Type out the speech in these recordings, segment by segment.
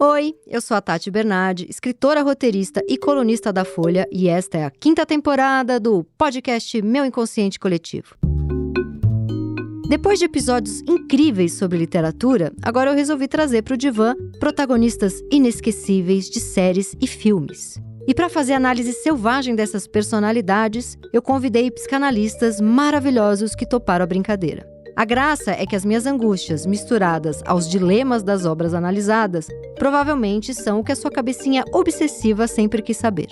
Oi, eu sou a Tati Bernardi, escritora, roteirista e colunista da Folha, e esta é a 5ª temporada do podcast Meu Inconsciente Coletivo. Depois de episódios incríveis sobre literatura, agora eu resolvi trazer para o divã protagonistas inesquecíveis de séries e filmes. E para fazer análise selvagem dessas personalidades, eu convidei psicanalistas maravilhosos que toparam a brincadeira. A graça é que as minhas angústias, misturadas aos dilemas das obras analisadas, provavelmente são o que a sua cabecinha obsessiva sempre quis saber.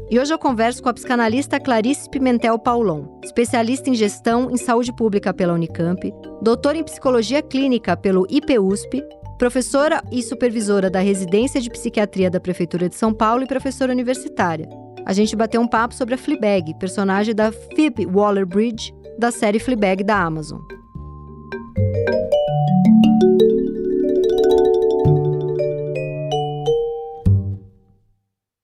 E hoje eu converso com a psicanalista Clarice Pimentel Paulon, especialista em gestão em saúde pública pela Unicamp, doutora em psicologia clínica pelo IPUSP, professora e supervisora da residência de psiquiatria da Prefeitura de São Paulo e professora universitária. A gente bateu um papo sobre a Fleabag, personagem da Phoebe Waller-Bridge, da série Fleabag da Amazon.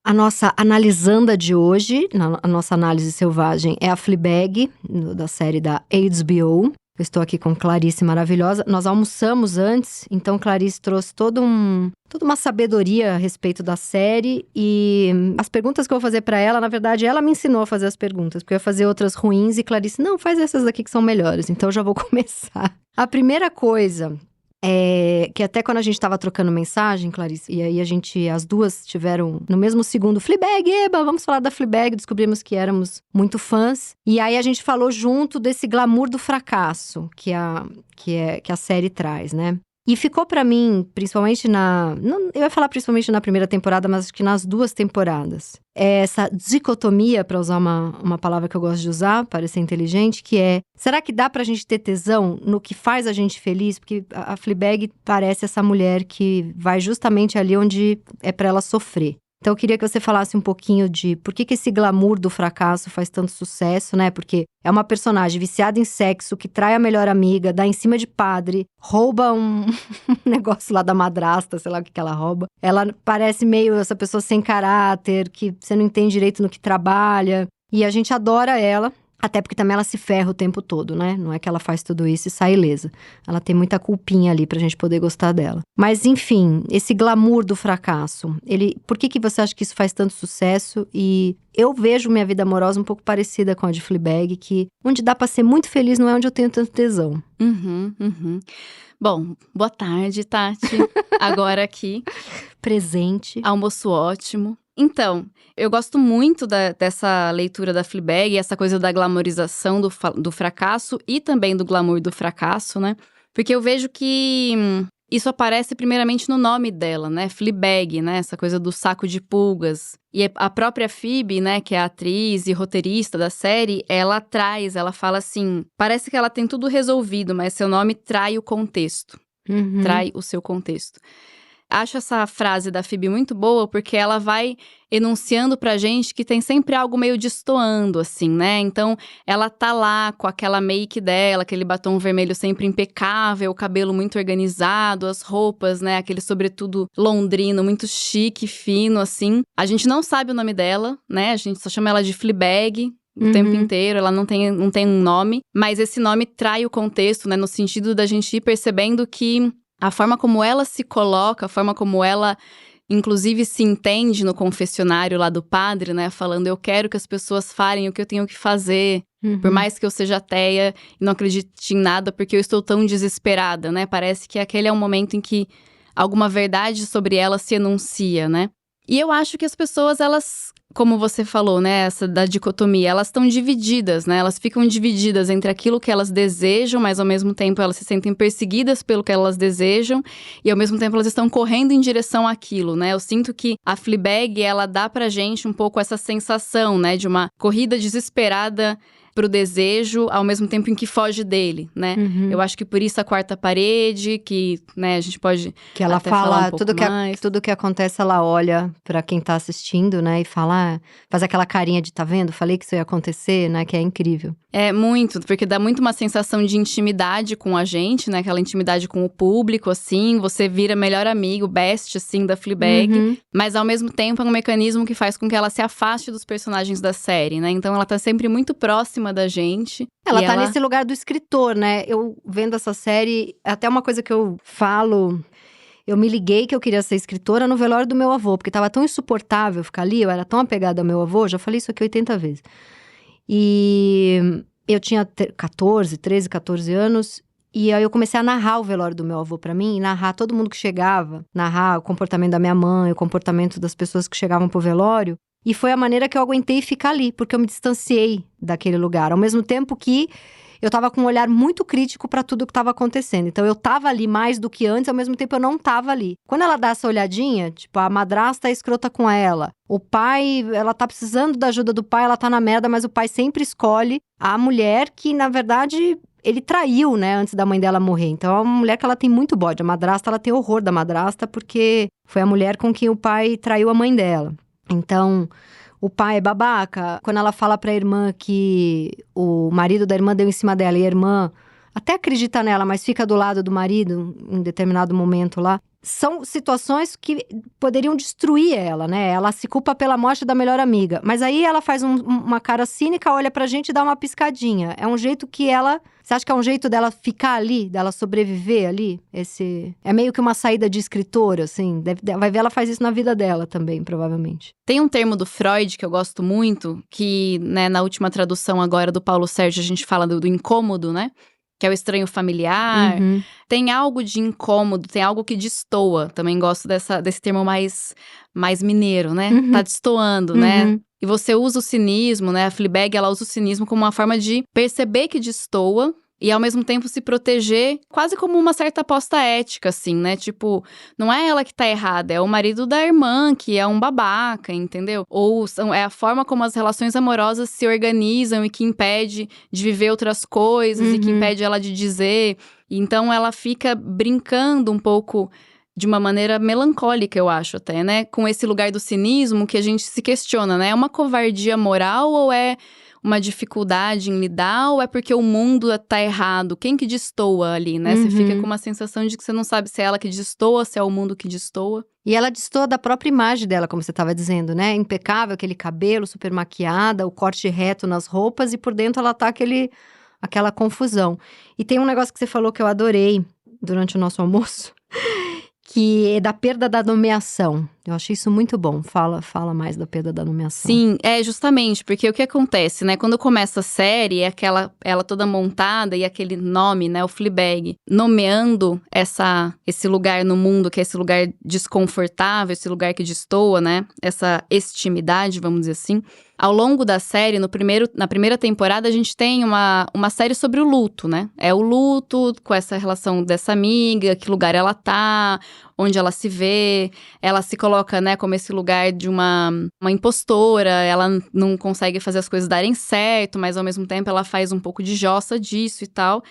A nossa analisanda de hoje, a nossa análise selvagem, é a Fleabag, da série da HBO. Eu estou aqui com Clarice maravilhosa. Nós almoçamos antes, então Clarice trouxe toda uma sabedoria a respeito da série. E as perguntas que eu vou fazer para ela, na verdade, ela me ensinou a fazer as perguntas. Porque eu ia fazer outras ruins e Clarice, não, faz essas daqui que são melhores. Então eu já vou começar. A primeira coisa é que até quando a gente estava trocando mensagem, Clarice, e aí as duas tiveram no mesmo segundo, Fleabag, eba, vamos falar da Fleabag, descobrimos que éramos muito fãs. E aí a gente falou junto desse glamour do fracasso que a série traz, né? E ficou pra mim, principalmente eu ia falar principalmente na primeira temporada, mas acho que nas 2 temporadas. Essa dicotomia, pra usar uma palavra que eu gosto de usar, parecer inteligente, que é, será que dá pra gente ter tesão no que faz a gente feliz? Porque a Fleabag parece essa mulher que vai justamente ali onde é pra ela sofrer. Então eu queria que você falasse um pouquinho de por que esse glamour do fracasso faz tanto sucesso, né? Porque é uma personagem viciada em sexo, que trai a melhor amiga, dá em cima de padre, rouba um negócio lá da madrasta, sei lá o que ela rouba. Ela parece meio essa pessoa sem caráter, que você não entende direito no que trabalha. E a gente adora ela. Até porque também ela se ferra o tempo todo, né? Não é que ela faz tudo isso e sai ilesa. Ela tem muita culpinha ali pra gente poder gostar dela. Mas, enfim, esse glamour do fracasso, por que você acha que isso faz tanto sucesso? E eu vejo minha vida amorosa um pouco parecida com a de Fleabag, que onde dá pra ser muito feliz não é onde eu tenho tanto tesão. Bom, boa tarde, Tati. Agora aqui. Presente. Almoço ótimo. Então, eu gosto muito dessa leitura da Fleabag, essa coisa da glamorização do fracasso e também do glamour do fracasso, né? Porque eu vejo que isso aparece primeiramente no nome dela, né? Fleabag, né? Essa coisa do saco de pulgas. E a própria Phoebe, né? Que é a atriz e roteirista da série, ela fala assim, parece que ela tem tudo resolvido, mas seu nome trai o contexto. Trai o seu contexto. Acho essa frase da Phoebe muito boa, porque ela vai enunciando pra gente que tem sempre algo meio destoando, assim, né? Então, ela tá lá com aquela make dela, aquele batom vermelho sempre impecável, o cabelo muito organizado, as roupas, né? Aquele sobretudo londrino, muito chique, fino, assim. A gente não sabe o nome dela, né? A gente só chama ela de Fleabag o tempo inteiro, ela não tem um nome. Mas esse nome trai o contexto, né? No sentido da gente ir percebendo que a forma como ela se coloca, a forma como ela, inclusive, se entende no confessionário lá do padre, né? Falando, eu quero que as pessoas falem o que eu tenho que fazer. Por mais que eu seja ateia e não acredite em nada, porque eu estou tão desesperada, né? Parece que aquele é um momento em que alguma verdade sobre ela se enuncia, né? E eu acho que as pessoas, elas, como você falou, né, essa da dicotomia, elas estão divididas, né, elas ficam divididas entre aquilo que elas desejam, mas ao mesmo tempo elas se sentem perseguidas pelo que elas desejam, e ao mesmo tempo elas estão correndo em direção àquilo, né, eu sinto que a Fleabag, ela dá pra gente um pouco essa sensação, né, de uma corrida desesperada pro desejo, ao mesmo tempo em que foge dele, né? Eu acho que por isso a quarta parede, que, né, a gente pode que ela até fala falar um pouco mais. Tudo que acontece, ela olha pra quem tá assistindo, né? E fala, faz aquela carinha de, tá vendo? Falei que isso ia acontecer, né? Que é incrível. É muito, porque dá muito uma sensação de intimidade com a gente, né? Aquela intimidade com o público, assim. Você vira melhor amigo, best, assim, da Fleabag. Mas, ao mesmo tempo, é um mecanismo que faz com que ela se afaste dos personagens da série, né? Então, ela tá sempre muito próxima da gente. Ela tá nesse lugar do escritor, né? Eu vendo essa série, até uma coisa que eu falo, eu me liguei que eu queria ser escritora no velório do meu avô, porque tava tão insuportável ficar ali, eu era tão apegada ao meu avô, já falei isso aqui 80 vezes. E eu tinha 13, 14 anos, e aí eu comecei a narrar o velório do meu avô pra mim, e narrar todo mundo que chegava, narrar o comportamento da minha mãe, o comportamento das pessoas que chegavam pro velório. E foi a maneira que eu aguentei ficar ali, porque eu me distanciei daquele lugar. Ao mesmo tempo que eu tava com um olhar muito crítico pra tudo que tava acontecendo. Então eu tava ali mais do que antes, ao mesmo tempo eu não tava ali. Quando ela dá essa olhadinha, tipo, a madrasta é escrota com ela. O pai, ela tá precisando da ajuda do pai, ela tá na merda, mas o pai sempre escolhe a mulher que, na verdade, ele traiu, né, antes da mãe dela morrer. Então é uma mulher que ela tem muito bode. A madrasta, ela tem horror da madrasta, porque foi a mulher com quem o pai traiu a mãe dela. Então, o pai é babaca. Quando ela fala pra irmã que o marido da irmã deu em cima dela e a irmã até acredita nela, mas fica do lado do marido em determinado momento lá. São situações que poderiam destruir ela, né? Ela se culpa pela morte da melhor amiga. Mas aí ela faz uma cara cínica, olha pra gente e dá uma piscadinha. É um jeito que ela... Você acha que é um jeito dela ficar ali, dela sobreviver ali? É meio que uma saída de escritora, assim. Vai ver, ela faz isso na vida dela também, provavelmente. Tem um termo do Freud que eu gosto muito, que, né, na última tradução agora do Paulo Sérgio, a gente fala do incômodo, né? Que é o estranho familiar. Uhum. Tem algo de incômodo, tem algo que destoa. Também gosto desse termo mais mineiro, né? Uhum. Tá destoando, Uhum. né? E você usa o cinismo, né? A Fleabag, ela usa o cinismo como uma forma de perceber que destoa e, ao mesmo tempo, se proteger, quase como uma certa aposta ética, assim, né? Tipo, não é ela que tá errada, é o marido da irmã, que é um babaca, entendeu? Ou é a forma como as relações amorosas se organizam e que impede de viver outras coisas e que impede ela de dizer. Então, ela fica brincando um pouco de uma maneira melancólica, eu acho até, né? Com esse lugar do cinismo que a gente se questiona, né? É uma covardia moral ou é uma dificuldade em lidar, ou é porque o mundo tá errado? Quem que destoa ali, né? Você fica com uma sensação de que você não sabe se é ela que destoa, se é o mundo que destoa. E ela destoa da própria imagem dela, como você estava dizendo, né? Impecável, aquele cabelo super maquiada, o corte reto nas roupas, e por dentro ela tá aquela confusão. E tem um negócio que você falou que eu adorei durante o nosso almoço, que é da perda da nomeação. Eu achei isso muito bom. Fala mais da perda da nomeação. Sim, justamente, porque o que acontece, né? Quando começa a série, é ela toda montada e aquele nome, né? O Fleabag, nomeando esse lugar no mundo, que é esse lugar desconfortável, esse lugar que destoa, né? Essa extimidade, vamos dizer assim. Ao longo da série, na primeira temporada, a gente tem uma série sobre o luto, né? É o luto, com essa relação dessa amiga, que lugar ela tá, onde ela se vê, ela se coloca, né, como esse lugar de uma impostora, ela não consegue fazer as coisas darem certo, mas ao mesmo tempo ela faz um pouco de jossa disso e tal.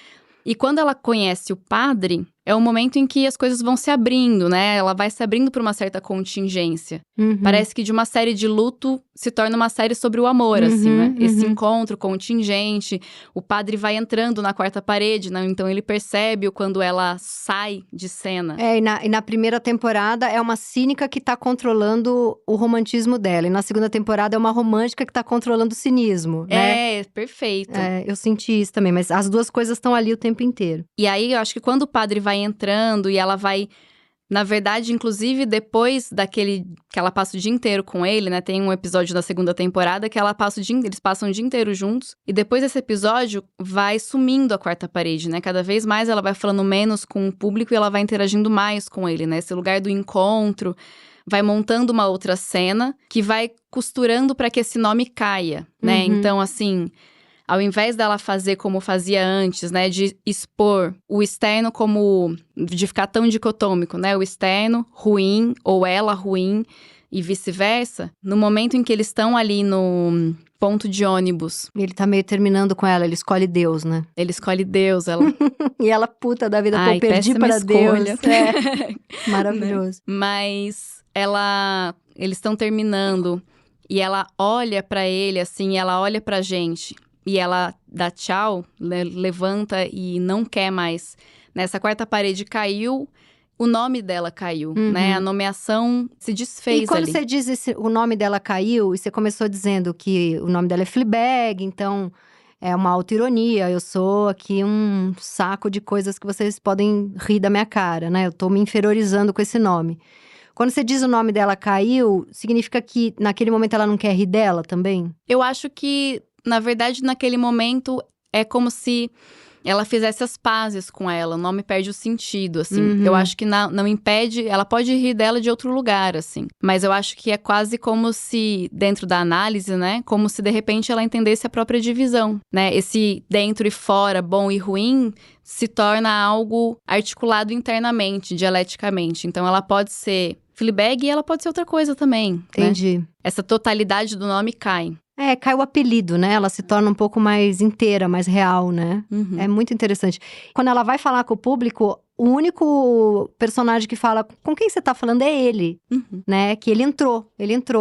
E quando ela conhece o padre, é o momento em que as coisas vão se abrindo, né? Ela vai se abrindo para uma certa contingência. Parece que de uma série de luto se torna uma série sobre o amor, assim, né? Esse encontro contingente, o padre vai entrando na quarta parede, né? Então ele percebe quando ela sai de cena. E na primeira temporada é uma cínica que tá controlando o romantismo dela. E na segunda temporada é uma romântica que tá controlando o cinismo, né? Perfeito. Eu senti isso também, mas as duas coisas estão ali o tempo inteiro. E aí, eu acho que quando o padre vai entrando e ela vai... Na verdade, inclusive, depois que ela passa o dia inteiro com ele, né? Tem um episódio da segunda temporada que eles passam o dia inteiro juntos. E depois desse episódio, vai sumindo a quarta parede, né? Cada vez mais ela vai falando menos com o público e ela vai interagindo mais com ele, né? Esse lugar do encontro vai montando uma outra cena que vai costurando para que esse nome caia, né? Então, assim... Ao invés dela fazer como fazia antes, né, de expor o externo de ficar tão dicotômico, né, o externo ruim ou ela ruim e vice-versa, no momento em que eles estão ali no ponto de ônibus. Ele tá meio terminando com ela, ele escolhe Deus, né? Ele escolhe Deus, ela... E ela, puta da vida, pô, perdi para escolha. Deus. Maravilhoso. Mas eles estão terminando e ela olha pra ele, assim, ela olha pra gente. E ela dá tchau, levanta e não quer mais. Nessa quarta parede caiu, o nome dela caiu, né? A nomeação se desfez ali. E quando você diz o nome dela caiu, e você começou dizendo que o nome dela é Fleabag, então É uma autoironia, eu sou aqui um saco de coisas que vocês podem rir da minha cara, né? Eu tô me inferiorizando com esse nome. Quando você diz o nome dela caiu, significa que naquele momento ela não quer rir dela também? Eu acho que, na verdade, naquele momento é como se ela fizesse as pazes com ela, o nome perde o sentido, assim. Eu acho que não impede, ela pode rir dela de outro lugar, assim. Mas eu acho que é quase como se, dentro da análise, né, como se de repente ela entendesse a própria divisão, né? Esse dentro e fora, bom e ruim, se torna algo articulado internamente, dialeticamente. Então ela pode ser Fleabag e ela pode ser outra coisa também, Entendi. né? Essa totalidade do nome cai. Cai o apelido, né? Ela se torna um pouco mais inteira, mais real, né? É muito interessante. Quando ela vai falar com o público, o único personagem que fala com quem você tá falando é ele, né? Que ele entrou.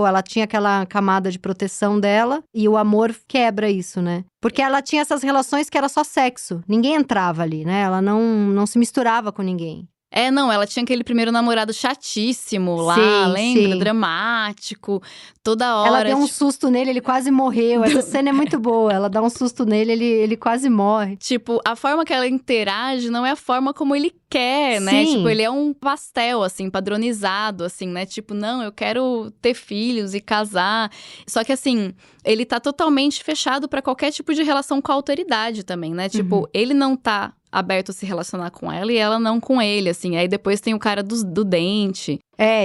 Ela tinha aquela camada de proteção dela e o amor quebra isso, né? Porque ela tinha essas relações que era só sexo. Ninguém entrava ali, né? Ela não se misturava com ninguém. Não, ela tinha aquele primeiro namorado chatíssimo lá, Sim, lembra? sim. Dramático, toda hora. Ela deu um susto nele, ele quase morreu. Essa cena é muito boa. Ela dá um susto nele, ele quase morre. Tipo, a forma que ela interage não é a forma como ele quer, né? Sim. Tipo, ele é um pastel, assim, padronizado, assim, né? Tipo, não, eu quero ter filhos e casar. Só que, assim, ele tá totalmente fechado pra qualquer tipo de relação com a autoridade também, né? Tipo, ele não tá aberto a se relacionar com ela e ela não com ele, assim. Aí depois tem o cara do dente.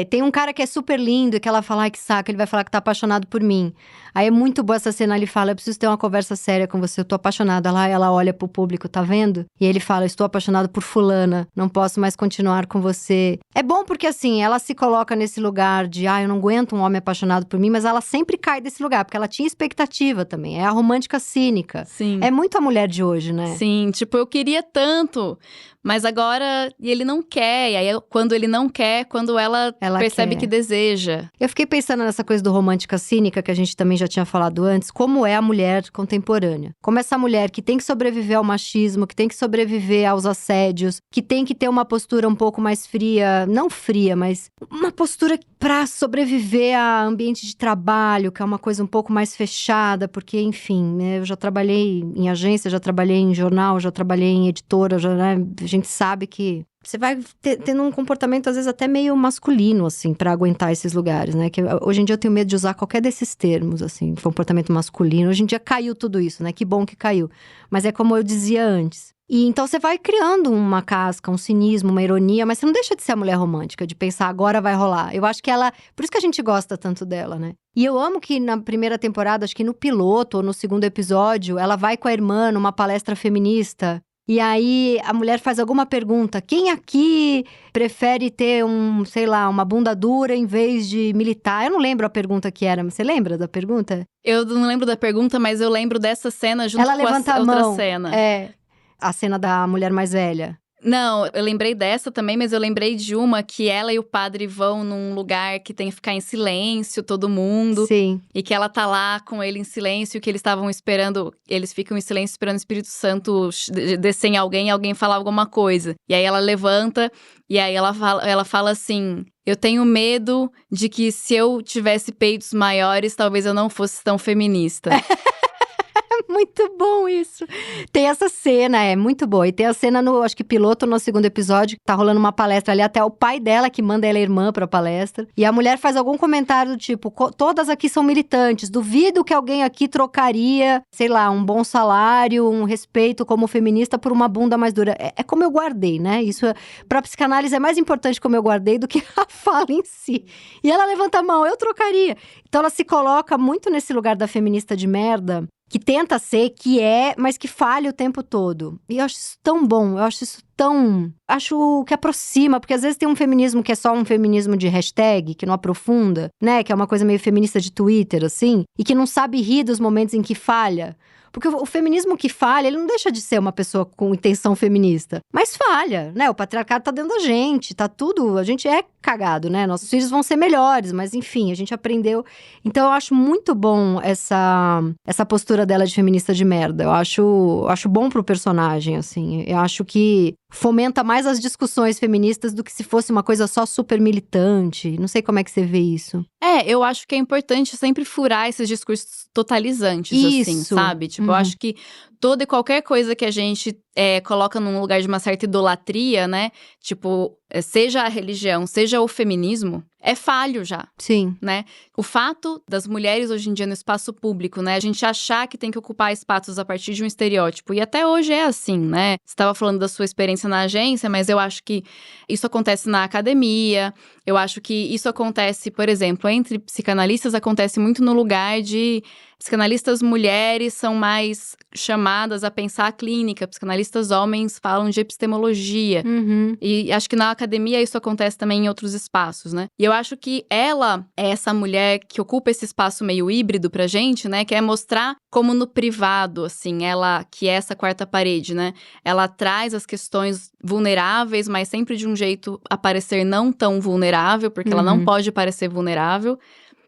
Tem um cara que é super lindo e que ela fala, ai que saco, ele vai falar que tá apaixonado por mim. Aí é muito boa essa cena, ele fala, eu preciso ter uma conversa séria com você, eu tô apaixonada. Lá ela olha pro público, tá vendo? E ele fala, estou apaixonado por fulana, não posso mais continuar com você. É bom porque assim, ela se coloca nesse lugar de, eu não aguento um homem apaixonado por mim, mas ela sempre cai desse lugar, porque ela tinha expectativa também, é a romântica cínica. Sim. É muito a mulher de hoje, né? Sim, tipo, eu queria tanto, mas agora ele não quer. E aí, quando ele não quer, quando ela percebe quer. que deseja. Eu fiquei pensando nessa coisa do romântica cínica, que a gente também já tinha falado antes, como é a mulher contemporânea. Como essa mulher que tem que sobreviver ao machismo, que tem que sobreviver aos assédios, que tem que ter uma postura um pouco mais fria, não fria, mas uma postura pra sobreviver a ambiente de trabalho, que é uma coisa um pouco mais fechada, porque, enfim, né, eu já trabalhei em agência, já trabalhei em jornal, já trabalhei em editora, né, a gente sabe que você vai tendo um comportamento, às vezes, até meio masculino, assim, pra aguentar esses lugares, né? Que hoje em dia eu tenho medo de usar qualquer desses termos, assim, comportamento masculino. Hoje em dia caiu tudo isso, né? Que bom que caiu. Mas é como eu dizia antes. E então você vai criando uma casca, um cinismo, uma ironia, mas você não deixa de ser a mulher romântica, de pensar, agora vai rolar. Eu acho que ela… Por isso que a gente gosta tanto dela, né? E eu amo que na primeira temporada, acho que no piloto ou no segundo episódio, ela vai com a irmã numa palestra feminista. E aí, a mulher faz alguma pergunta. Quem aqui prefere ter uma bunda dura em vez de militar? Eu não lembro a pergunta que era. Você lembra da pergunta? Eu não lembro da pergunta, mas eu lembro dessa cena junto Ela com levanta a mão. outra cena. A cena da mulher mais velha. Não, eu lembrei dessa também, mas eu lembrei de uma que ela e o padre vão num lugar que tem que ficar em silêncio, todo mundo. Sim. E que ela tá lá com ele em silêncio, que eles estavam esperando, eles ficam em silêncio esperando o Espírito Santo descer em alguém e alguém falar alguma coisa. E aí ela levanta e aí ela fala assim, eu tenho medo de que se eu tivesse peitos maiores, talvez eu não fosse tão feminista. Muito bom isso. Tem essa cena, é muito boa. E tem a cena no, acho que piloto, no segundo episódio, que tá rolando uma palestra ali, até o pai dela que manda ela irmã pra palestra. E a mulher faz algum comentário do tipo, todas aqui são militantes, duvido que alguém aqui trocaria, sei lá, um bom salário, um respeito como feminista por uma bunda mais dura. É como eu guardei, né? Isso, pra psicanálise, é mais importante como eu guardei do que a fala em si. E ela levanta a mão, eu trocaria. Então ela se coloca muito nesse lugar da feminista de merda, que tenta ser, que é, mas que falha o tempo todo. E eu acho isso tão bom, eu acho isso tão… Acho que aproxima, porque às vezes tem um feminismo que é só um feminismo de hashtag, que não aprofunda, né? Que é uma coisa meio feminista de Twitter, assim, e que não sabe rir dos momentos em que falha. Porque o feminismo que falha, ele não deixa de ser uma pessoa com intenção feminista. Mas falha, né? O patriarcado tá dentro da gente, tá tudo… A gente é cagado, né? Nossos filhos vão ser melhores, mas enfim, a gente aprendeu. Então eu acho muito bom essa postura dela de feminista de merda. Eu acho bom pro personagem, assim. Eu acho que fomenta mais as discussões feministas do que se fosse uma coisa só super militante. Não sei como é que você vê isso. Eu acho que é importante sempre furar esses discursos totalizantes, assim, sabe? Tipo, eu acho que toda e qualquer coisa que a gente coloca num lugar de uma certa idolatria, né? Tipo, seja a religião, seja o feminismo, é falho já. Sim. Né? O fato das mulheres hoje em dia no espaço público, né? A gente achar que tem que ocupar espaços a partir de um estereótipo. E até hoje é assim, né? Você estava falando da sua experiência na agência, mas eu acho que isso acontece na academia. Eu acho que isso acontece, por exemplo, entre psicanalistas, acontece muito no lugar de… Psicanalistas mulheres são mais chamadas a pensar a clínica. Psicanalistas homens falam de epistemologia. E acho que na academia isso acontece também em outros espaços, né? E eu acho que ela é essa mulher que ocupa esse espaço meio híbrido pra gente, né? Que é mostrar como no privado, assim, ela… Que é essa quarta parede, né? Ela traz as questões vulneráveis, mas sempre de um jeito a parecer não tão vulnerável, porque ela não pode parecer vulnerável.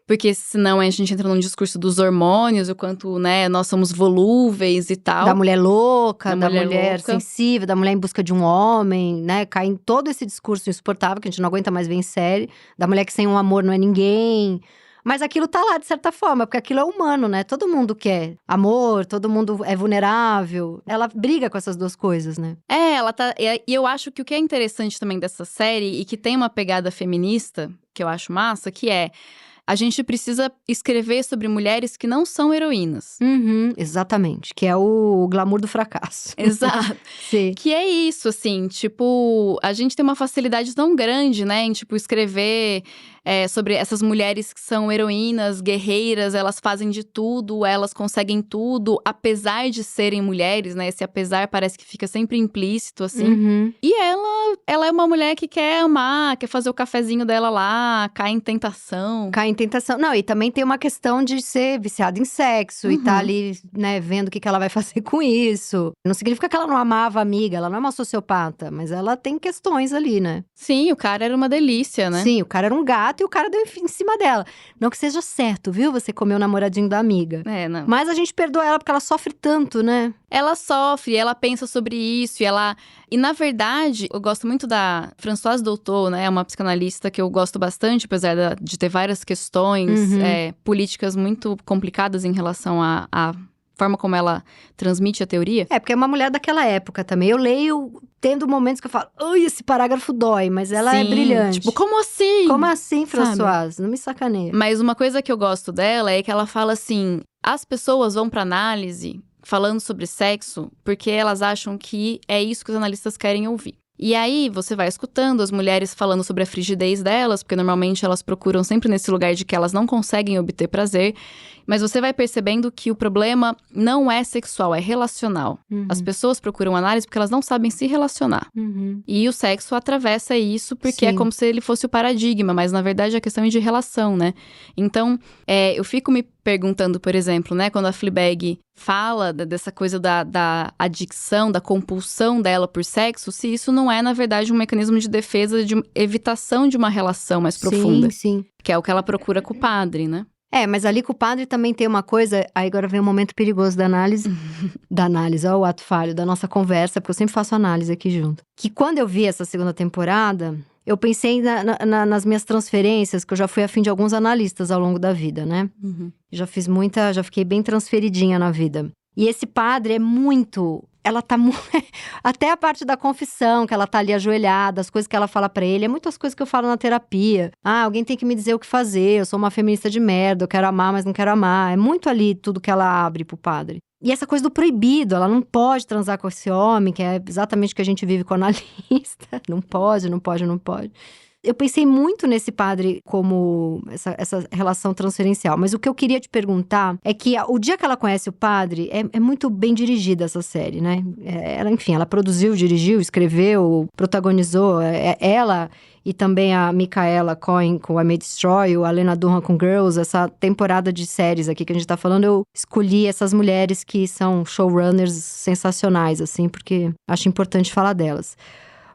Porque senão a gente entra num discurso dos hormônios, o quanto, né, nós somos volúveis e tal. Da mulher louca, da mulher louca. sensível, da mulher em busca de um homem, né? Cai em todo esse discurso insuportável que a gente não aguenta mais ver em série. Da mulher que sem um amor não é ninguém. Mas aquilo tá lá, de certa forma, porque aquilo é humano, né? Todo mundo quer amor, todo mundo é vulnerável. Ela briga com essas duas coisas, né? Ela tá… E eu acho que o que é interessante também dessa série, e que tem uma pegada feminista, que eu acho massa, que é… A gente precisa escrever sobre mulheres que não são heroínas. Exatamente, que é o glamour do fracasso. Exato. Sim. Que é isso, assim, tipo… A gente tem uma facilidade tão grande, né, em, tipo, escrever… sobre essas mulheres que são heroínas, guerreiras, elas fazem de tudo, elas conseguem tudo, apesar de serem mulheres, né? Esse apesar parece que fica sempre implícito, assim. E ela é uma mulher que quer amar, quer fazer o cafezinho dela lá, cai em tentação. Não, e também tem uma questão de ser viciada em sexo e tá ali, né, vendo o que ela vai fazer com isso. Não significa que ela não amava a amiga, ela não é uma sociopata, mas ela tem questões ali, né? Sim, o cara era uma delícia, né? Sim, o cara era um gato e o cara deu em cima dela. Não que seja certo, viu? Você comeu o namoradinho da amiga. Não. Mas a gente perdoa ela porque ela sofre tanto, né? Ela sofre, ela pensa sobre isso e na verdade, eu gosto muito da Françoise Doutor, né? É uma psicanalista que eu gosto bastante, apesar de ter várias questões políticas muito complicadas em relação à forma como ela transmite a teoria. Porque é uma mulher daquela época também. Eu leio tendo momentos que eu falo, ai, esse parágrafo dói, mas ela é brilhante. Tipo, como assim? Como assim, Françoise? Não me sacaneia. Mas uma coisa que eu gosto dela é que ela fala assim, as pessoas vão pra análise falando sobre sexo porque elas acham que é isso que os analistas querem ouvir. E aí, você vai escutando as mulheres falando sobre a frigidez delas, porque normalmente elas procuram sempre nesse lugar de que elas não conseguem obter prazer. Mas você vai percebendo que o problema não é sexual, é relacional. As pessoas procuram análise porque elas não sabem se relacionar. E o sexo atravessa isso porque é como se ele fosse o paradigma, mas na verdade a questão é de relação, né? Então, eu fico me perguntando, por exemplo, né, quando a Fleabag fala dessa coisa da adicção, da compulsão dela por sexo, se isso não é, na verdade, um mecanismo de defesa, de evitação de uma relação mais profunda. Sim. Que é o que ela procura com o padre, né? Mas ali com o padre também tem uma coisa… Aí agora vem um momento perigoso da análise. Ó, o ato falho da nossa conversa, porque eu sempre faço análise aqui junto. Que quando eu vi essa segunda temporada… Eu pensei nas minhas transferências, que eu já fui afim de alguns analistas ao longo da vida, né? Já fiquei bem transferidinha na vida. E esse padre é muito… Ela tá até a parte da confissão, que ela tá ali ajoelhada, as coisas que ela fala pra ele, é muitas coisas que eu falo na terapia. Alguém tem que me dizer o que fazer, eu sou uma feminista de merda, eu quero amar, mas não quero amar. É muito ali tudo que ela abre pro padre. E essa coisa do proibido, ela não pode transar com esse homem, que é exatamente o que a gente vive com o analista. Não pode. Eu pensei muito nesse padre como essa relação transferencial. Mas o que eu queria te perguntar é que o dia que ela conhece o padre, é muito bem dirigida essa série, né? Ela produziu, dirigiu, escreveu, protagonizou. Ela e também a Micaela Cohen com I May Destroy, a Lena Dunham com Girls, essa temporada de séries aqui que a gente tá falando, eu escolhi essas mulheres que são showrunners sensacionais, assim, porque acho importante falar delas.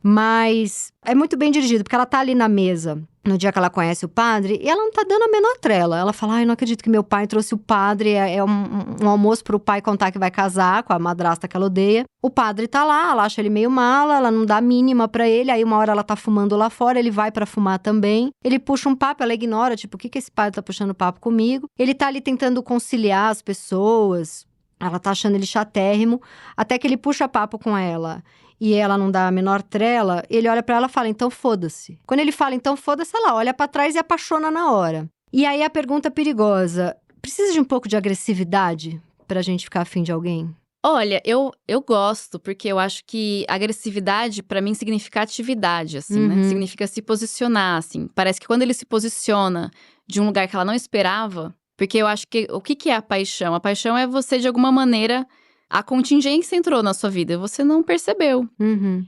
Mas é muito bem dirigido, porque ela tá ali na mesa no dia que ela conhece o padre, e ela não tá dando a menor trela. Ela fala, ai, não acredito que meu pai trouxe o padre, é um almoço pro pai contar que vai casar com a madrasta que ela odeia. O padre tá lá, ela acha ele meio mala, ela não dá a mínima pra ele, aí uma hora ela tá fumando lá fora, ele vai pra fumar também. Ele puxa um papo, ela ignora, tipo, o que esse padre tá puxando papo comigo? Ele tá ali tentando conciliar as pessoas, ela tá achando ele chatérrimo, até que ele puxa papo com ela. E ela não dá a menor trela, ele olha pra ela e fala, então foda-se. Quando ele fala, então foda-se, ela olha pra trás e apaixona na hora. E aí a pergunta perigosa, precisa de um pouco de agressividade pra gente ficar afim de alguém? Olha, eu gosto, porque eu acho que agressividade, pra mim, significa atividade, assim, né? Significa se posicionar, assim. Parece que quando ele se posiciona de um lugar que ela não esperava… Porque eu acho que… O que é a paixão? A paixão é você, de alguma maneira… A contingência entrou na sua vida, você não percebeu.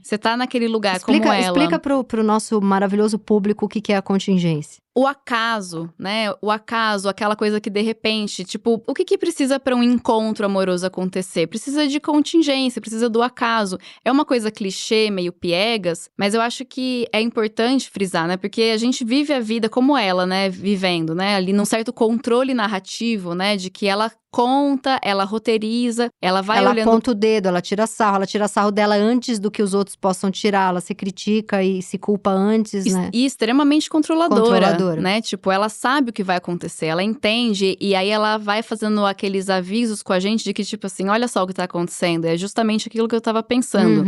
Você tá naquele lugar como ela. Explica pro nosso maravilhoso público o que é a contingência. O acaso, né? O acaso, aquela coisa que de repente, tipo, o que precisa para um encontro amoroso acontecer? Precisa de contingência, precisa do acaso. É uma coisa clichê, meio piegas, mas eu acho que é importante frisar, né? Porque a gente vive a vida como ela, né? Vivendo, né? Ali num certo controle narrativo, né? De que ela conta, ela roteiriza, ela vai olhando… Ela aponta o dedo, ela tira sarro dela antes do que os outros possam tirar, ela se critica e se culpa antes, né? E extremamente controladora. Né? Tipo, ela sabe o que vai acontecer, ela entende, e aí ela vai fazendo aqueles avisos com a gente de que, tipo assim, olha só o que tá acontecendo, é justamente aquilo que eu tava pensando,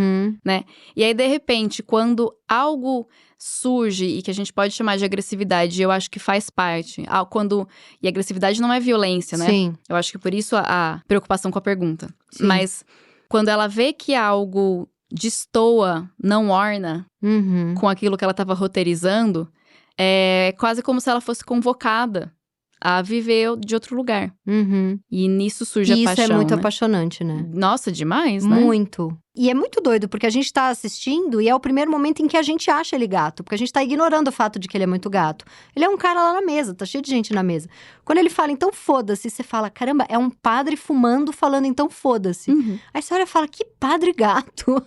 né? E aí, de repente, quando algo surge e que a gente pode chamar de agressividade, eu acho que faz parte. E agressividade não é violência, né? Sim. Eu acho que por isso a preocupação com a pergunta. Sim. Mas quando ela vê que algo destoa, não orna com aquilo que ela tava roteirizando… É quase como se ela fosse convocada a viver de outro lugar. E nisso surge a paixão, isso é muito né? apaixonante, né? Nossa, demais, né? Muito. E é muito doido, porque a gente tá assistindo e é o primeiro momento em que a gente acha ele gato. Porque a gente tá ignorando o fato de que ele é muito gato. Ele é um cara lá na mesa, tá cheio de gente na mesa. Quando ele fala, então foda-se, você fala, caramba, é um padre fumando falando, então foda-se. Aí você olha e fala, que padre gato.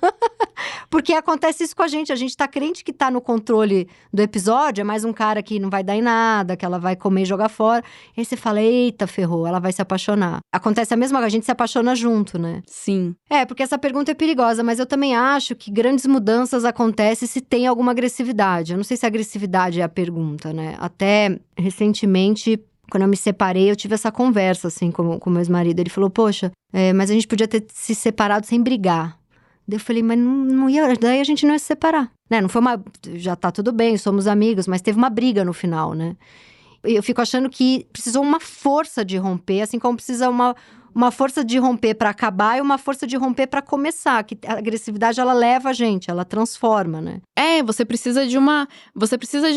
Porque acontece isso com a gente tá crente que tá no controle do episódio, é mais um cara que não vai dar em nada, que ela vai comer e jogar fora. E aí você fala, eita, ferrou, ela vai se apaixonar. Acontece a mesma coisa, a gente se apaixona junto, né? Sim. Porque essa pergunta é perigosa, mas eu também acho que grandes mudanças acontecem se tem alguma agressividade. Eu não sei se a agressividade é a pergunta, né? Até recentemente, quando eu me separei, eu tive essa conversa, assim, com meu ex-marido. Ele falou, poxa, mas a gente podia ter se separado sem brigar. Daí eu falei, mas não ia, daí a gente não ia se separar, né? Não foi já tá tudo bem, somos amigos, mas teve uma briga no final, né? Eu fico achando que precisou uma força de romper, assim como precisa uma força de romper pra acabar e uma força de romper pra começar. Que a agressividade, ela leva a gente, ela transforma, né? Você precisa de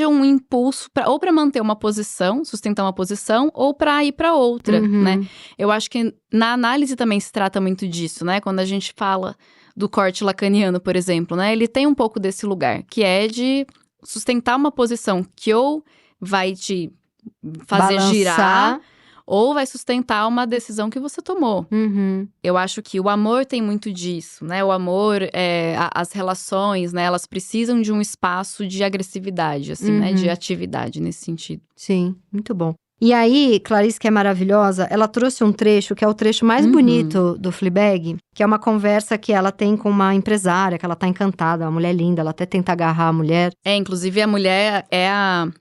um impulso ou pra manter uma posição, sustentar uma posição, ou pra ir pra outra, né? Eu acho que na análise também se trata muito disso, né? Quando a gente fala do corte lacaniano, por exemplo, né? Ele tem um pouco desse lugar, que é de sustentar uma posição que ou vai te fazer balançar, girar, ou vai sustentar uma decisão que você tomou. Eu acho que o amor tem muito disso, né? O amor, as relações, né? Elas precisam de um espaço de agressividade, assim, né? De atividade nesse sentido. Sim, muito bom. E aí, Clarice, que é maravilhosa, ela trouxe um trecho que é o trecho mais bonito do Fleabag, que é uma conversa que ela tem com uma empresária, que ela tá encantada, uma mulher linda, ela até tenta agarrar a mulher. Inclusive a mulher é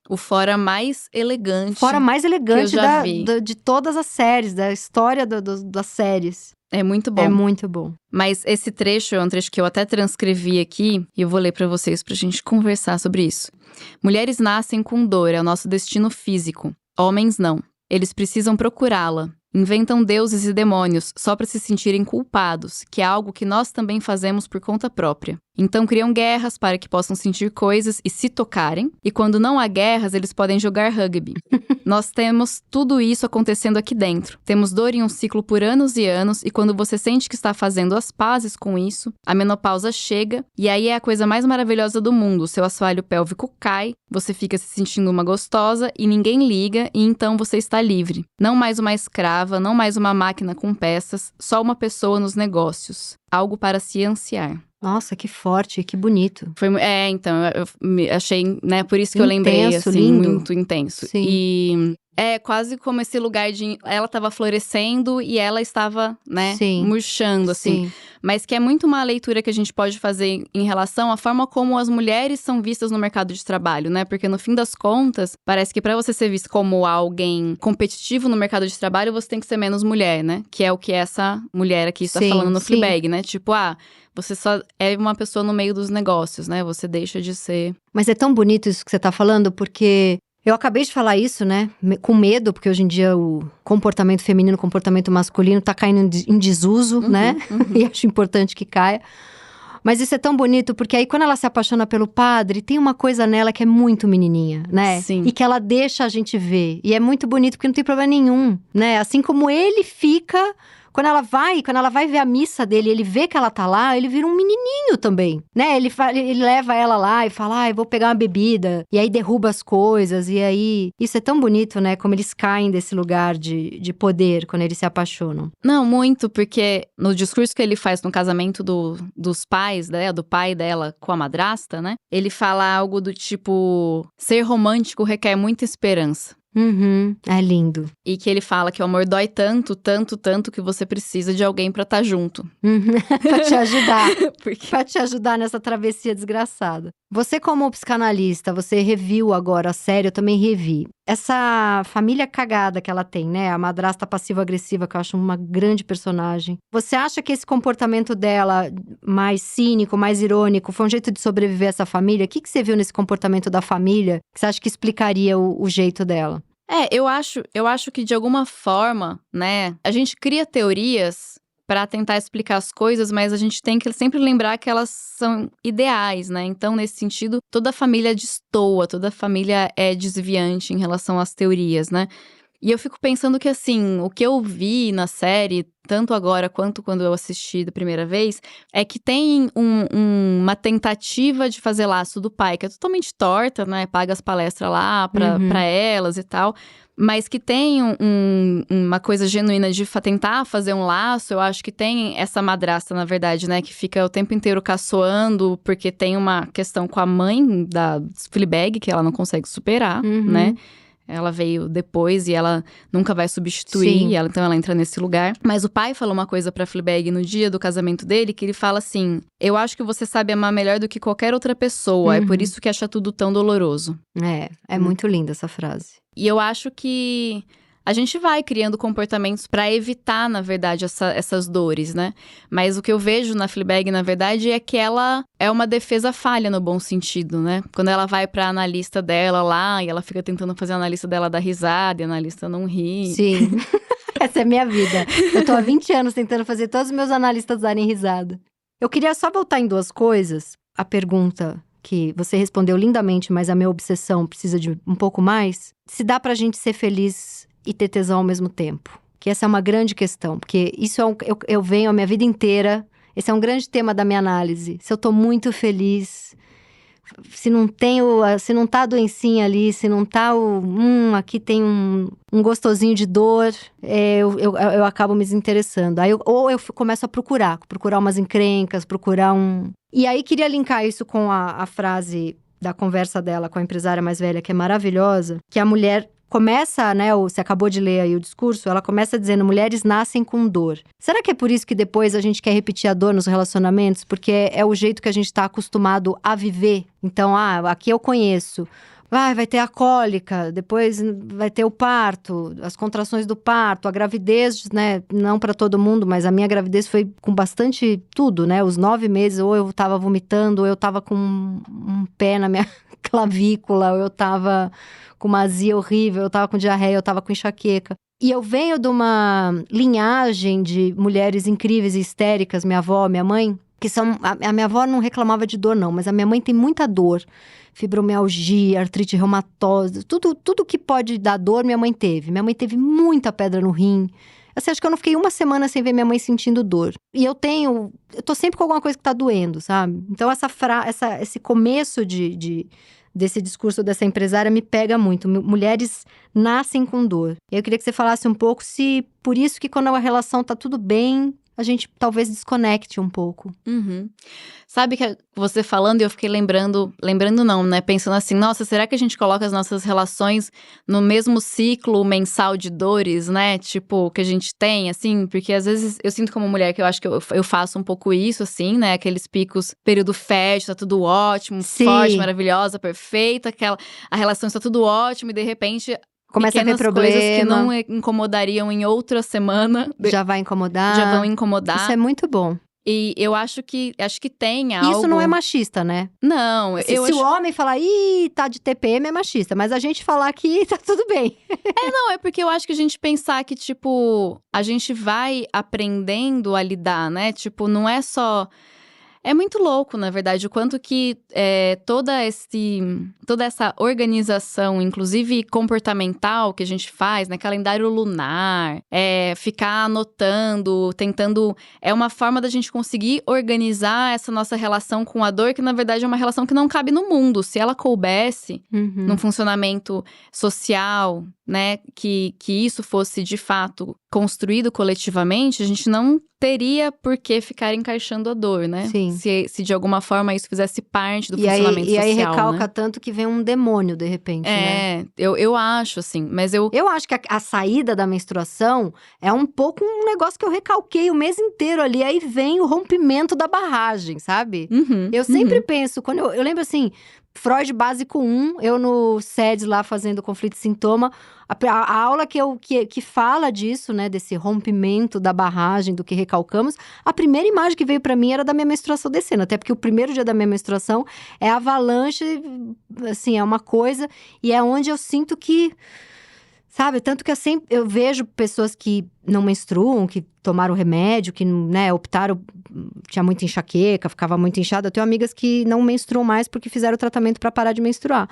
o fora mais elegante. Fora mais elegante que eu já vi. de todas as séries, da história das séries. É muito bom. É muito bom. Mas esse trecho é um trecho que eu até transcrevi aqui, e eu vou ler pra vocês pra gente conversar sobre isso. Mulheres nascem com dor, é o nosso destino físico. Homens não. Eles precisam procurá-la. Inventam deuses e demônios só para se sentirem culpados, que é algo que nós também fazemos por conta própria. Então criam guerras para que possam sentir coisas e se tocarem, e quando não há guerras, eles podem jogar rugby. Nós temos tudo isso acontecendo aqui dentro. Temos dor em um ciclo por anos e anos, e quando você sente que está fazendo as pazes com isso, a menopausa chega, e aí é a coisa mais maravilhosa do mundo. Seu assoalho pélvico cai, você fica se sentindo uma gostosa, e ninguém liga, e então você está livre. Não mais uma escrava, não mais uma máquina com peças, só uma pessoa nos negócios. Algo para se ansiar. Nossa, que forte, que bonito. Então, eu achei, né, por isso que eu lembrei, Intenso, assim, lindo. muito intenso. Sim. E é quase como esse lugar de… Ela estava florescendo e ela estava, né, Sim. murchando, assim. Sim. Mas que é muito uma leitura que a gente pode fazer em relação à forma como as mulheres são vistas no mercado de trabalho, né? Porque no fim das contas, parece que pra você ser visto como alguém competitivo no mercado de trabalho, você tem que ser menos mulher, né? Que é o que essa mulher aqui está Sim, falando no sim. Fleabag, né? Tipo, você só é uma pessoa no meio dos negócios, né? Você deixa de ser… Mas é tão bonito isso que você tá falando, porque eu acabei de falar isso, né? Com medo, porque hoje em dia o comportamento feminino, o comportamento masculino tá caindo em desuso, né? E acho importante que caia. Mas isso é tão bonito, porque aí quando ela se apaixona pelo padre, tem uma coisa nela que é muito menininha, né? Sim. E que ela deixa a gente ver. E é muito bonito, porque não tem problema nenhum, né? Assim como ele fica… Quando ela vai ver a missa dele, ele vê que ela tá lá, ele vira um menininho também, né? Ele leva ela lá e fala, eu vou pegar uma bebida. E aí derruba as coisas, e aí… Isso é tão bonito, né? Como eles caem desse lugar de poder, quando eles se apaixonam. Não, muito, porque no discurso que ele faz no casamento dos pais, né, do pai dela com a madrasta, né? Ele fala algo do tipo, ser romântico requer muita esperança. É lindo. E que ele fala que o amor dói tanto, tanto, tanto que você precisa de alguém pra estar junto. Pra te ajudar. Porque… Pra te ajudar nessa travessia desgraçada. Você como psicanalista, você reviu agora a série, eu também revi. Essa família cagada que ela tem, né? A madrasta passiva-agressiva, que eu acho uma grande personagem. Você acha que esse comportamento dela, mais cínico, mais irônico, foi um jeito de sobreviver a essa família? O que você viu nesse comportamento da família que você acha que explicaria o jeito dela? eu acho que de alguma forma, né, a gente cria teorias pra tentar explicar as coisas, mas a gente tem que sempre lembrar que elas são ideais, né? Então, nesse sentido, toda família destoa, toda família é desviante em relação às teorias, né? E eu fico pensando que, assim, o que eu vi na série, tanto agora quanto quando eu assisti da primeira vez, é que tem uma tentativa de fazer laço do pai, que é totalmente torta, né? Paga as palestras lá pra elas e tal. Mas que tem uma coisa genuína de tentar fazer um laço. Eu acho que tem essa madrasta, na verdade, né? Que fica o tempo inteiro caçoando, porque tem uma questão com a mãe da Fleabag, que ela não consegue superar, né? Ela veio depois e ela nunca vai substituir, então ela entra nesse lugar. Mas o pai falou uma coisa pra Fleabag no dia do casamento dele, que ele fala assim, eu acho que você sabe amar melhor do que qualquer outra pessoa, é por isso que acha tudo tão doloroso. É muito linda essa frase. E eu acho que a gente vai criando comportamentos pra evitar, na verdade, essas dores, né? Mas o que eu vejo na Fleabag, na verdade, é que ela é uma defesa falha no bom sentido, né? Quando ela vai pra analista dela lá, e ela fica tentando fazer a analista dela dar risada, e a analista não ri. Sim, essa é a minha vida. Eu tô há 20 anos tentando fazer todos os meus analistas darem risada. Eu queria só voltar em duas coisas. A pergunta que você respondeu lindamente, mas a minha obsessão precisa de um pouco mais. Se dá pra gente ser feliz e ter tesão ao mesmo tempo. Que essa é uma grande questão, porque isso eu venho a minha vida inteira, esse é um grande tema da minha análise. Se eu tô muito feliz, se não tá a doencinha ali, se não tá aqui tem um gostosinho de dor, eu acabo me desinteressando. Aí eu começo a procurar umas encrencas, E aí queria linkar isso com a frase da conversa dela com a empresária mais velha, que é maravilhosa, que a mulher começa, né, você acabou de ler aí o discurso, ela começa dizendo, mulheres nascem com dor. Será que é por isso que depois a gente quer repetir a dor nos relacionamentos? Porque é o jeito que a gente tá acostumado a viver. Então, aqui eu conheço. Vai ter a cólica, depois vai ter o parto, as contrações do parto, a gravidez, né, não para todo mundo, mas a minha gravidez foi com bastante tudo, né, os 9 meses, ou eu tava vomitando, ou eu tava com um pé na minha clavícula, ou eu tava com uma azia horrível, eu tava com diarreia, eu tava com enxaqueca. E eu venho de uma linhagem de mulheres incríveis e histéricas, minha avó, minha mãe, que são… A minha avó não reclamava de dor não, mas a minha mãe tem muita dor. Fibromialgia, artrite reumatosa, tudo que pode dar dor, minha mãe teve. Minha mãe teve muita pedra no rim. Assim, acho que eu não fiquei uma semana sem ver minha mãe sentindo dor. E eu tô sempre com alguma coisa que tá doendo, sabe? Então esse começo desse discurso dessa empresária me pega muito. Mulheres nascem com dor. E eu queria que você falasse um pouco se por isso que quando a relação tá tudo bem, a gente talvez desconecte um pouco. Uhum. Sabe que você falando, eu fiquei lembrando não, né? Pensando assim, nossa, será que a gente coloca as nossas relações no mesmo ciclo mensal de dores, né? Tipo, que a gente tem, assim, porque às vezes eu sinto como mulher que eu acho que eu faço um pouco isso, assim, né? Aqueles picos, período fértil, tá tudo ótimo, Sim. forte, maravilhosa, perfeita, a relação está tudo ótimo e de repente Começa a ter pequenas coisas que problema, não incomodariam em outra semana já vai incomodar. já vão incomodar. Isso é muito bom. E eu acho que tem algo… Isso não é machista, né? Não, Se o homem falar, ih, tá de TPM, é machista. Mas a gente falar que tá tudo bem. Não, é porque eu acho que a gente pensar que, tipo, a gente vai aprendendo a lidar, né? Tipo, não é só… É muito louco, na verdade, o quanto que toda essa organização, inclusive comportamental que a gente faz, né? Calendário lunar, ficar anotando, tentando… É uma forma da gente conseguir organizar essa nossa relação com a dor, que na verdade é uma relação que não cabe no mundo. Se ela coubesse num funcionamento social, né? Que isso fosse, de fato, construído coletivamente, a gente não teria por que ficar encaixando a dor, né? Sim. Se de alguma forma isso fizesse parte do funcionamento social, e aí recalca, né? tanto que vem um demônio, de repente, né? Eu acho, assim, mas eu… Eu acho que a saída da menstruação é um pouco um negócio que eu recalquei o mês inteiro ali. Aí vem o rompimento da barragem, sabe? Eu sempre penso, quando eu lembro assim… Freud Básico 1, eu no SEDS lá fazendo conflito e sintoma, a aula que fala disso, né, desse rompimento da barragem, do que recalcamos, a primeira imagem que veio pra mim era da minha menstruação descendo, até porque o primeiro dia da minha menstruação é avalanche, assim, é uma coisa, e é onde eu sinto que… Sabe, tanto que eu vejo pessoas que não menstruam, que tomaram remédio, que, né, optaram, tinha muita enxaqueca, ficava muito inchada. Eu tenho amigas que não menstruam mais porque fizeram o tratamento pra parar de menstruar.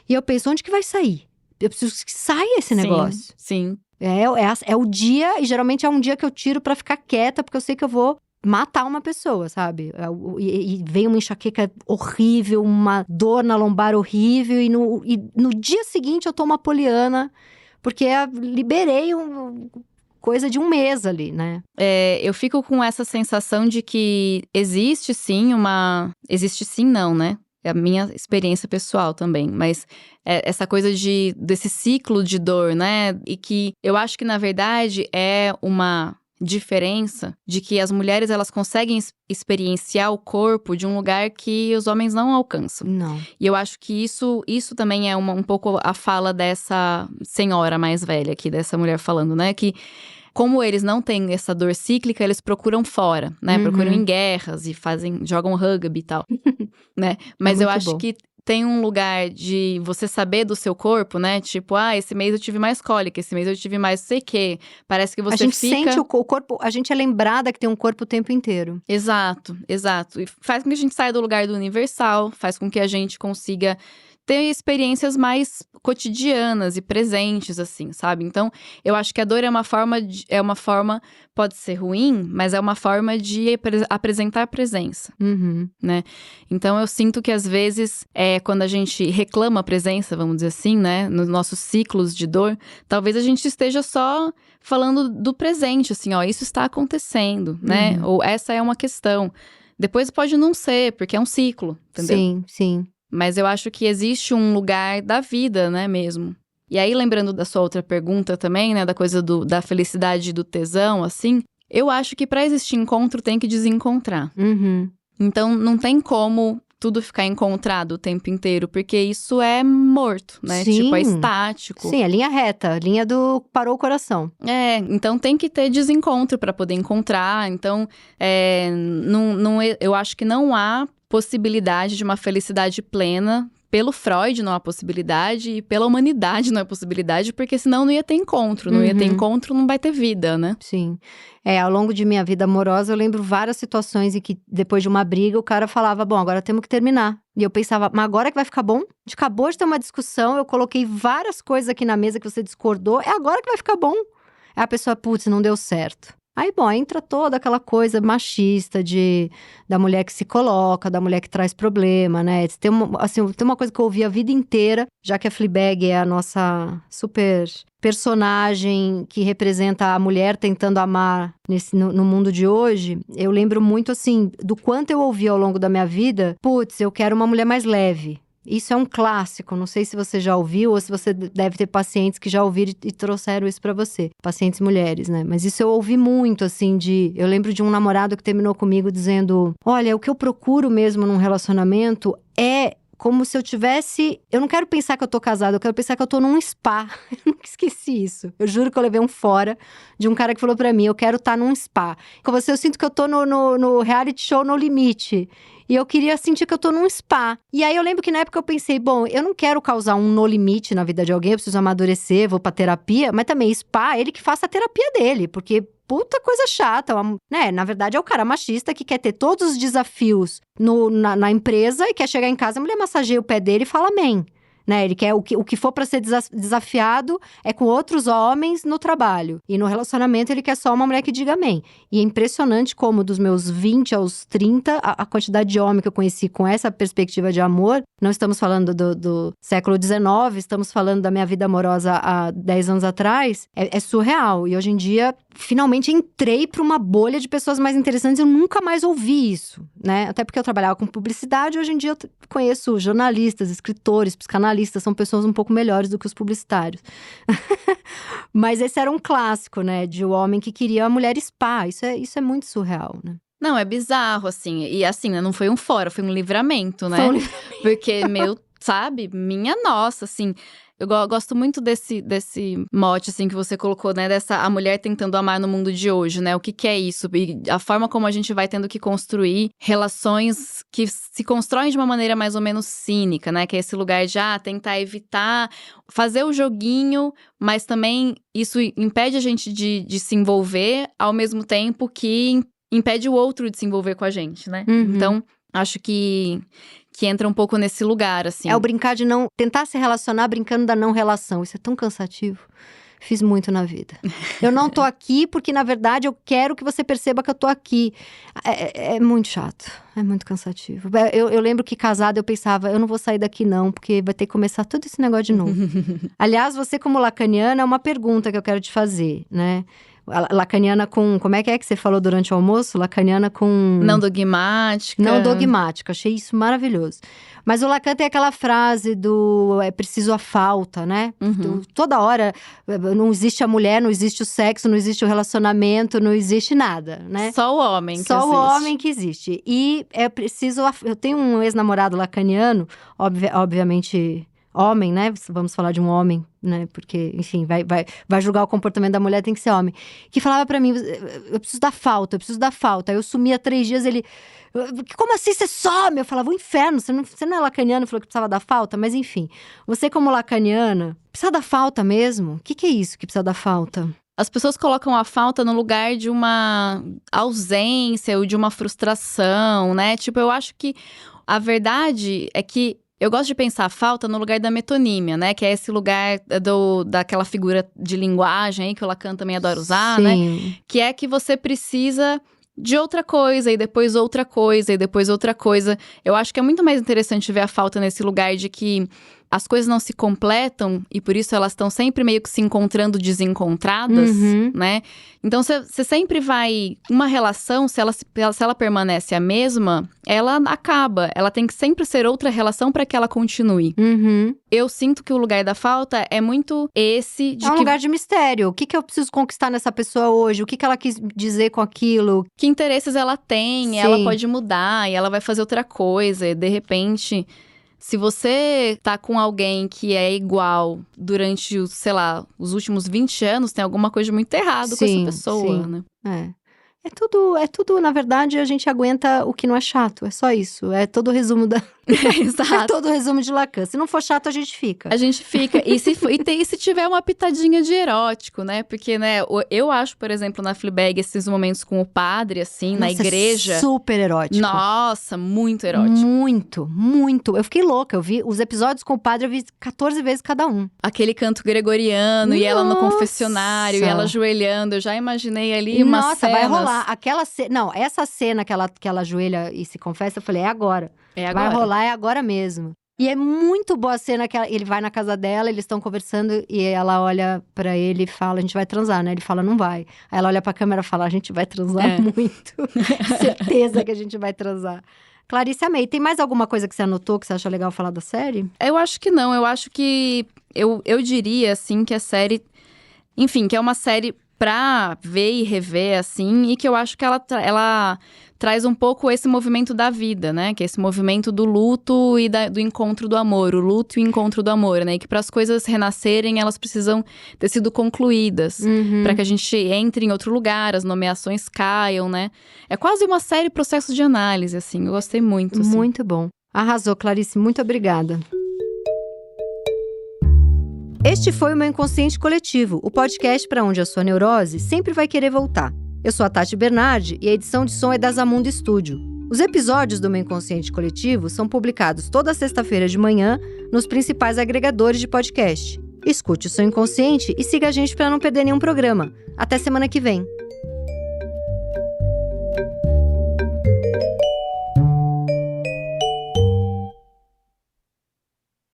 E eu penso, onde que vai sair? Eu preciso que saia esse negócio. Sim. É o dia, e geralmente é um dia que eu tiro pra ficar quieta, porque eu sei que eu vou matar uma pessoa, sabe? E vem uma enxaqueca horrível, uma dor na lombar horrível, e no dia seguinte eu tô uma poliana… Porque liberei coisa de um mês ali, né? Eu fico com essa sensação de que existe sim não, né? É a minha experiência pessoal também, mas essa coisa desse ciclo de dor, né? E que eu acho que, na verdade, é uma diferença de que as mulheres, elas conseguem experienciar o corpo de um lugar que os homens não alcançam. Não. E eu acho que isso também é um pouco a fala dessa senhora mais velha aqui, dessa mulher falando, né? Que como eles não têm essa dor cíclica, eles procuram fora, né? Procuram em guerras e jogam rugby e tal, né? Mas eu acho que tem um lugar de você saber do seu corpo, né? Tipo, esse mês eu tive mais cólica, esse mês eu tive mais sei quê. Parece que você fica… A gente sente o corpo, a gente é lembrada que tem um corpo o tempo inteiro. Exato. E faz com que a gente saia do lugar do universal, faz com que a gente consiga ter experiências mais cotidianas e presentes, assim, sabe? Então, eu acho que a dor é uma forma, pode ser ruim, mas é uma forma de apresentar presença, né? Então, eu sinto que às vezes, quando a gente reclama a presença, vamos dizer assim, né? Nos nossos ciclos de dor, talvez a gente esteja só falando do presente, assim, isso está acontecendo, né? Ou essa é uma questão. Depois pode não ser, porque é um ciclo, entendeu? Sim, sim. Mas eu acho que existe um lugar da vida, né, mesmo. E aí, lembrando da sua outra pergunta também, né, da coisa da felicidade e do tesão, assim, eu acho que pra existir encontro tem que desencontrar. Então, não tem como tudo ficar encontrado o tempo inteiro, porque isso é morto, né? Sim. Tipo, é estático. Sim, é linha reta, linha do parou o coração. Então tem que ter desencontro pra poder encontrar. Então, eu acho que não há possibilidade de uma felicidade plena. Pelo Freud não há possibilidade e pela humanidade não há possibilidade, porque senão não ia ter encontro. Não ia ter encontro, não vai ter vida, né? Sim. Ao longo de minha vida amorosa, eu lembro várias situações em que, depois de uma briga, o cara falava, bom, agora temos que terminar. E eu pensava, mas agora que vai ficar bom? A gente acabou de ter uma discussão, eu coloquei várias coisas aqui na mesa que você discordou, é agora que vai ficar bom. Aí a pessoa, putz, não deu certo. Aí, bom, entra toda aquela coisa machista da mulher que se coloca, da mulher que traz problema, né? Tem uma coisa que eu ouvi a vida inteira, já que a Fleabag é a nossa super personagem que representa a mulher tentando amar no mundo de hoje. Eu lembro muito, assim, do quanto eu ouvi ao longo da minha vida, putz, eu quero uma mulher mais leve. Isso é um clássico, não sei se você já ouviu ou se você deve ter pacientes que já ouviram e trouxeram isso pra você. Pacientes mulheres, né? Mas isso eu ouvi muito, assim, eu lembro de um namorado que terminou comigo dizendo, olha, o que eu procuro mesmo num relacionamento é como se eu tivesse... Eu não quero pensar que eu tô casada, eu quero pensar que eu tô num spa. Eu nunca esqueci isso. Eu juro que eu levei um fora de um cara que falou pra mim, eu quero estar num spa. Com você, eu sinto que eu tô no reality show No Limite. E eu queria sentir que eu tô num spa. E aí eu lembro que na época eu pensei, bom, eu não quero causar um no limite na vida de alguém, eu preciso amadurecer, vou pra terapia. Mas também spa, ele que faça a terapia dele, porque... Puta coisa chata, né? Na verdade é o cara machista que quer ter todos os desafios na empresa e quer chegar em casa, a mulher massageia o pé dele e fala amém. Né? Ele quer o que for pra ser desafiado é com outros homens no trabalho. E no relacionamento ele quer só uma mulher que diga amém. E é impressionante como dos meus 20 aos 30, a quantidade de homem que eu conheci com essa perspectiva de amor, não estamos falando do século XIX, estamos falando da minha vida amorosa há 10 anos atrás, é surreal. E hoje em dia, finalmente entrei pra uma bolha de pessoas mais interessantes, eu nunca mais ouvi isso, né? Até porque eu trabalhava com publicidade, hoje em dia eu conheço jornalistas, escritores, psicanalistas, são pessoas um pouco melhores do que os publicitários. Mas esse era um clássico, né? De um homem que queria a mulher spa. Isso é muito surreal, né? Não, é bizarro, assim. E assim, né, não foi um fora, foi um livramento, né? Foi um livramento. Porque, sabe? Minha nossa, assim... Eu gosto muito desse mote, assim, que você colocou, né? A mulher tentando amar no mundo de hoje, né? O que é isso? E a forma como a gente vai tendo que construir relações que se constroem de uma maneira mais ou menos cínica, né? Que é esse lugar de, tentar evitar, fazer o joguinho, mas também isso impede a gente de se envolver, ao mesmo tempo que impede o outro de se envolver com a gente, né? Uhum. Então, acho que entra um pouco nesse lugar, assim. É o brincar de não... Tentar se relacionar brincando da não relação. Isso é tão cansativo. Fiz muito na vida. Eu não tô aqui porque, na verdade, eu quero que você perceba que eu tô aqui. É muito chato. É muito cansativo. Eu lembro que casada eu pensava, eu não vou sair daqui não, porque vai ter que começar todo esse negócio de novo. Aliás, você como lacaniana, é uma pergunta que eu quero te fazer, né? Lacaniana com... Como é que você falou durante o almoço? Lacaniana com... Não dogmática. Não dogmática. Achei isso maravilhoso. Mas o Lacan tem aquela frase do... É preciso a falta, né? Uhum. Toda hora, não existe a mulher, não existe o sexo, não existe o relacionamento, não existe nada, né? Só o homem que existe. Só o homem que existe. E é preciso... Eu tenho um ex-namorado lacaniano, obviamente... Homem, né? Vamos falar de um homem, né? Porque, enfim, vai julgar o comportamento da mulher, tem que ser homem. Que falava pra mim, eu preciso da falta, eu preciso da falta. Aí eu sumia 3 dias, ele... Como assim você some? Eu falava, o inferno, você não é lacaniano, falou que precisava da falta? Mas enfim, você como lacaniana, precisa da falta mesmo? O que é isso que precisa da falta? As pessoas colocam a falta no lugar de uma ausência ou de uma frustração, né? Tipo, eu acho que a verdade é que eu gosto de pensar a falta no lugar da metonímia, né? Que é esse lugar daquela figura de linguagem aí que o Lacan também adora usar, Sim. né? Que é que você precisa de outra coisa, e depois outra coisa, e depois outra coisa. Eu acho que é muito mais interessante ver a falta nesse lugar de que as coisas não se completam e por isso elas estão sempre meio que se encontrando desencontradas, né? Então, você sempre vai... Uma relação, se ela permanece a mesma, ela acaba. Ela tem que sempre ser outra relação para que ela continue. Eu sinto que o lugar da falta é muito esse de É um lugar de mistério. O que eu preciso conquistar nessa pessoa hoje? O que ela quis dizer com aquilo? Que interesses ela tem? Sim. Ela pode mudar e ela vai fazer outra coisa. E de repente... Se você tá com alguém que é igual durante, sei lá, os últimos 20 anos, tem alguma coisa muito errada com essa pessoa, né? É tudo, na verdade, a gente aguenta o que não é chato, é só isso. É todo o resumo Exato. É todo o resumo de Lacan. Se não for chato, a gente fica. A gente fica. E se tiver uma pitadinha de erótico, né? Porque, né, eu acho, por exemplo, na Fleabag, esses momentos com o padre, assim, na igreja. É super erótico. Nossa, muito erótico. Muito, muito. Eu fiquei louca. Eu vi os episódios com o padre, eu vi 14 vezes cada um. Aquele canto gregoriano, e ela no confessionário, e ela ajoelhando. Eu já imaginei ali uma cena. Vai rolar. Aquela cena. Não, essa cena que ela ajoelha e se confessa, eu falei, é agora. É agora. Vai rolar, é agora mesmo. E é muito boa a cena que ele vai na casa dela, eles estão conversando e ela olha pra ele e fala, a gente vai transar, né? Ele fala, não vai. Aí ela olha pra câmera e fala, a gente vai transar muito. Certeza que a gente vai transar. Clarice, amei. Tem mais alguma coisa que você anotou que você acha legal falar da série? Eu acho que não. Eu acho que… Eu diria, assim, que a série… Enfim, que é uma série pra ver e rever, assim. E que eu acho que ela traz um pouco esse movimento da vida, né? Que é esse movimento do luto e do encontro do amor. O luto e o encontro do amor, né? E que para as coisas renascerem, elas precisam ter sido concluídas. Para que a gente entre em outro lugar, as nomeações caiam, né? É quase uma série processo de análise, assim. Eu gostei muito, assim. Muito bom. Arrasou, Clarice. Muito obrigada. Este foi o Meu Inconsciente Coletivo, o podcast para onde a sua neurose sempre vai querer voltar. Eu sou a Tati Bernardi e a edição de som é da Zamundo Studio. Os episódios do Meu Inconsciente Coletivo são publicados toda sexta-feira de manhã nos principais agregadores de podcast. Escute o seu inconsciente e siga a gente para não perder nenhum programa. Até semana que vem!